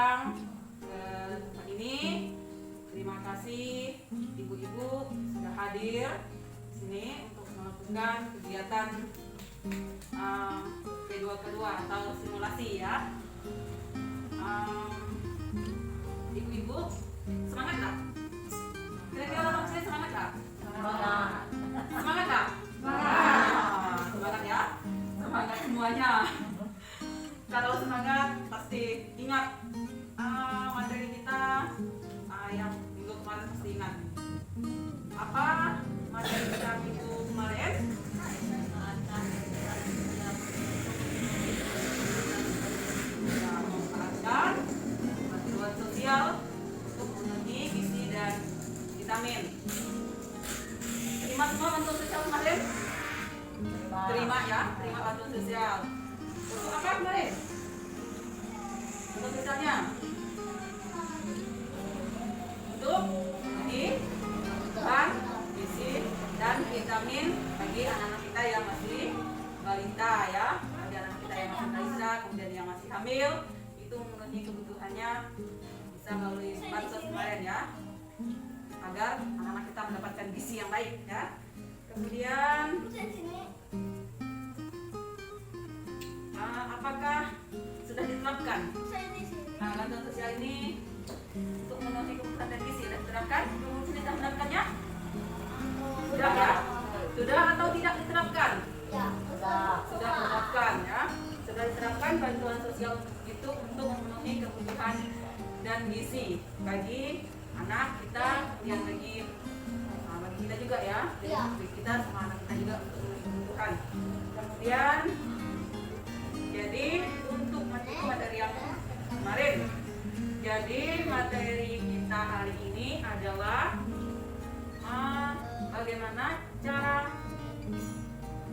datang ke tempat ini. Terima kasih ibu-ibu sudah hadir di sini untuk melakukan kegiatan kedua atau simulasi ya. Ibu-ibu semangat nggak? Kira-kira orang sini semangat nggak? Semangat nggak? Semangat ya, semangat semuanya. Kalau semangat pasti ingat materi kita yang minggu kemarin, pasti ingat apa materi kita minggu kemarin. Memanfaatkan bantuan sosial untuk memenuhi gizi dan vitamin. Terima semua bantuan sosial kemarin? Terima ya, terima bantuan sosial. Untuk apa kemarin? Bantuan sosialnya untuk memenuhi kebutuhan gizi dan vitamin bagi anak-anak kita yang masih balita ya, bagi anak kita yang masih balita, kemudian yang masih hamil, itu memenuhi kebutuhannya bisa melalui bansos kemarin ya, agar anak-anak kita mendapatkan gizi yang baik ya. Kemudian apakah sudah diterapkan bantuan sosial ini untuk memenuhi kebutuhan dan gizi? Sudah diterapkan? Belum sudah menerapkannya? Sudah ya? Sudah atau tidak diterapkan? Sudah diterapkan ya. Sudah diterapkan bantuan sosial itu untuk memenuhi kebutuhan dan gizi bagi anak kita yang bagi kita juga ya, bagi kita sama anak kita juga untuk memenuhi kebutuhan. Kemudian jadi untuk materi yang kemarin, jadi materi kita hari ini adalah bagaimana cara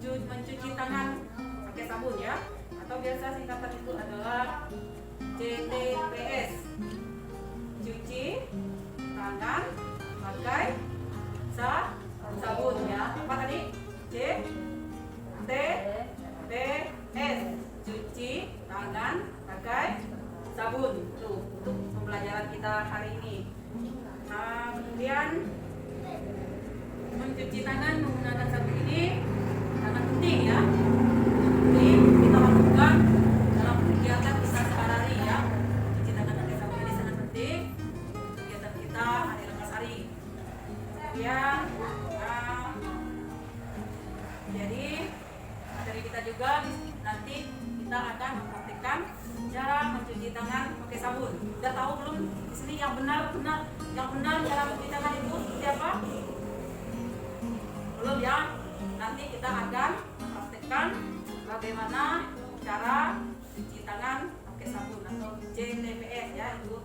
mencuci tangan pakai sabun ya, atau biasa singkatan itu adalah CTPS, cuci tangan pakai sabun ya. Apa tadi? CTPS, cuci tangan pakai sabun. Tuh, untuk pembelajaran kita hari ini. Kemudian mencuci tangan menggunakan sabun ini sangat penting ya. Penting kita lakukan dalam kegiatan kita sehari-hari ya. Mencuci tangan pakai sabun ini sangat penting untuk kegiatan kita hari-hari. Kemudian jadi materi kita juga nanti kita akan mempraktikkan cara mencuci tangan pakai sabun. Udah tahu belum di sini yang benar cara mencuci tangan itu seperti apa? Belum ya? Nanti kita akan mempraktikkan bagaimana cara cuci tangan pakai sabun atau CTPS ya, itu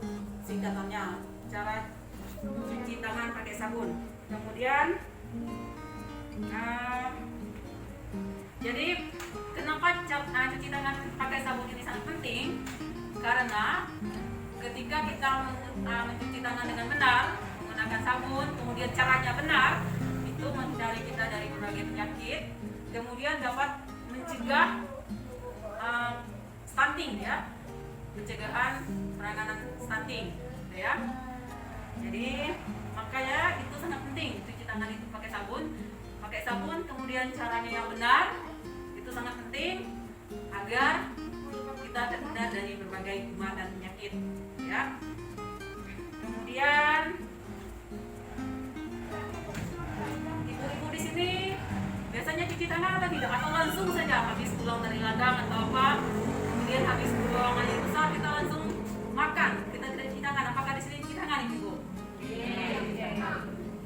singkatannya, cara cuci tangan pakai sabun. Kemudian jadi kenapa cuci tangan pakai sabun ini sangat penting? Karena ketika kita mencuci tangan dengan benar menggunakan sabun, kemudian caranya benar, itu menghindari kita dari berbagai penyakit, kemudian dapat mencegah stunting ya, pencegahan penanganan stunting ya. Jadi makanya itu sangat penting, cuci tangan itu pakai sabun, kemudian caranya yang benar, itu sangat penting agar kita terhindar dari berbagai kuman dan penyakit ya. Kemudian ibu-ibu di sini biasanya cuci tangan atau tidak, atau langsung saja habis pulang dari ladang atau apa, kemudian habis buang air besar kita langsung makan, kita tidak cuci tangan? Apakah di sini cuci tangan ibu?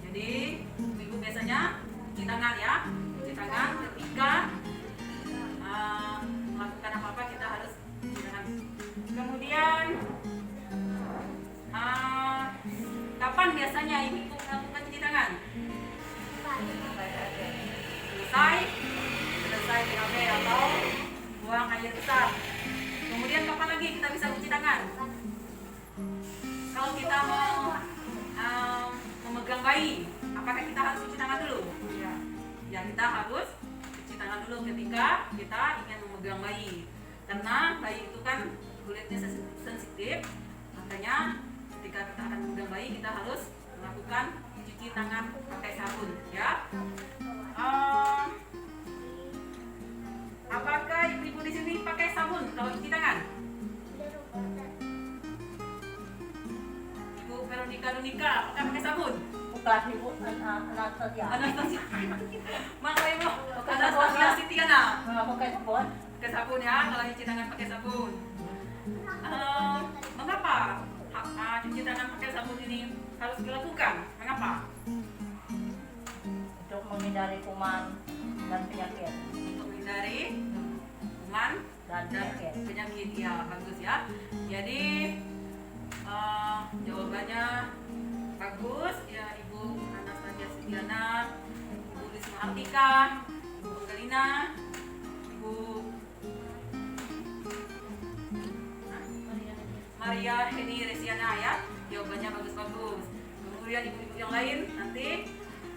Jadi ibu biasanya cuci tangan ya, cuci tangan ketika melakukan apa-apa kita harus cuci tangan. Kemudian kapan biasanya ibu melakukan cuci tangan? Selesai BAB atau buang air besar. Kemudian kapan lagi kita bisa cuci tangan? Kalau kita mau memegang bayi, apakah kita harus cuci tangan dulu? Ya, kita harus cuci tangan dulu ketika kita ingin memegang bayi. Karena bayi itu kan kulitnya sensitif, caranya ketika kita akan mengundang bayi kita harus melakukan cuci tangan pakai sabun ya. Apakah ibu-ibu di sini pakai sabun kalau cuci tangan? Ibu Veronica apakah pakai sabun? Bukan ibu Anastasia. Anastasia. Mana ibu? Anastasia Sitiana. Pakai sabun. Pakai sabun ya kalau cuci tangan pakai sabun. Mengapa cuci tangan pakai sabun ini harus dilakukan? Mengapa? Untuk menghindari kuman dan penyakit. Untuk menghindari kuman Dan penyakit ya, bagus ya. Jadi jawabannya bagus ya, Ibu Anastasia Sitiana, Ibu Risma Artika, Ibu Galina, Ibu Maria Heni Resiana ya, jawabannya bagus-bagus. Kemudian ibu-ibu yang lain nanti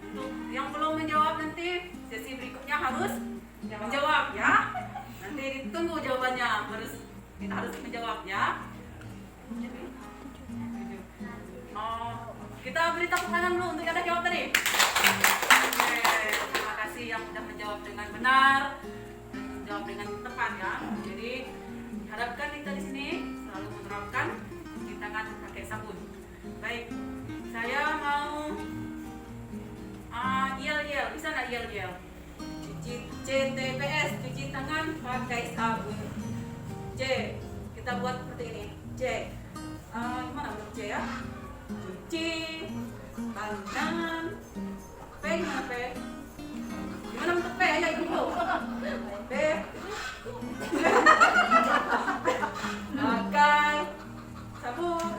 untuk yang belum menjawab nanti sesi berikutnya harus menjawab ya. Nanti ditunggu jawabannya, kita harus menjawab ya. Kita beri tepuk tangan dulu untuk yang ada jawab tadi. Oke, terima kasih yang sudah menjawab dengan benar dan menjawab dengan tepat ya. Jadi harapkan kita di sini selalu menerapkan cuci tangan pakai sabun. Baik, saya mau yel-yel, bisa nggak yel-yel? CTPS, cuci tangan pakai sabun. C, kita buat seperti ini. C, gimana bentuk C ya? Cuci tangan. P gimana P? Gimana bentuk P? Ayo ikut dulu. P. Pakai sabun.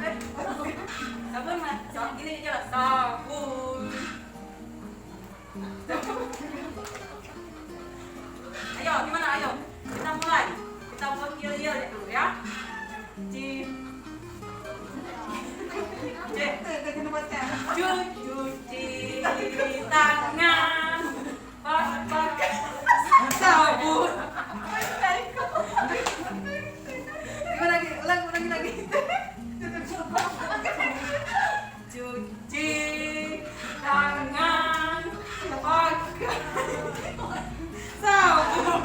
Sabun mana? Sabun gini aja lah. Sabun. Ayo, gimana? Ayo, kita mulai. Kita buat yel-yel dulu ya. Cuci tangan pakai sabun. Gimana lagi? Ulangi lagi. Cuci tangan pakai sabun.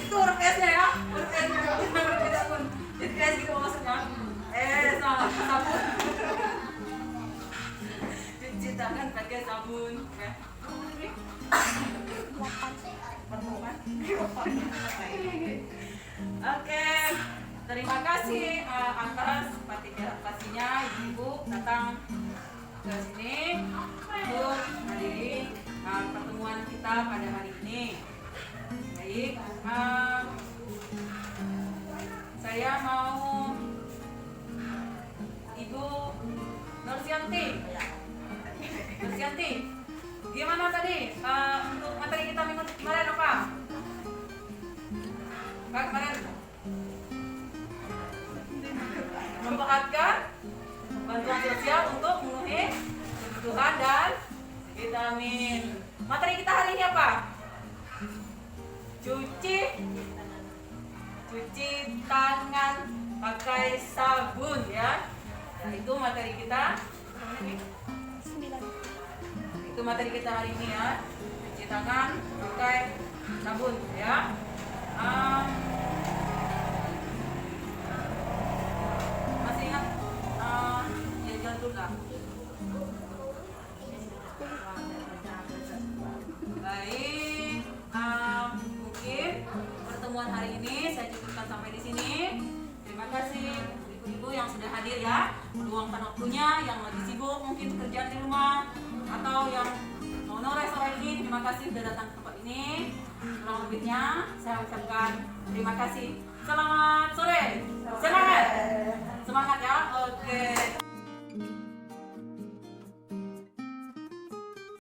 Itu huruf S-nya ya. Huruf S juga. Jadi S gitu maksudnya. Sama sabun. Cuci tangan pakai sabun. Oke, terima kasih atas partisipasinya ibu datang ke sini untuk menghadiri pertemuan kita pada hari ini. Baik, saya mau Ibu Nursianti, gimana tadi untuk materi kita minggu kemarin apa? Kemarin membahaskan bantuan sosial untuk memenuhi kebutuhan dan vitamin. Materi kita hari ini apa? Cuci tangan pakai sabun ya. Nah, itu materi kita. Itu materi kita hari ini ya. Cuci tangan pakai sabun ya. Masih ingat jalan dulu nggak? Baik, mungkin pertemuan hari ini saya cukupkan sampai di sini. Terima kasih ibu-ibu yang sudah hadir ya, meluangkan waktunya, yang lagi sibuk mungkin pekerjaan di rumah atau yang mau sore ini. Terima kasih sudah datang ke tempat ini. Kurang lebihnya saya ucapkan terima kasih. Selamat sore, semangat ya. Oke.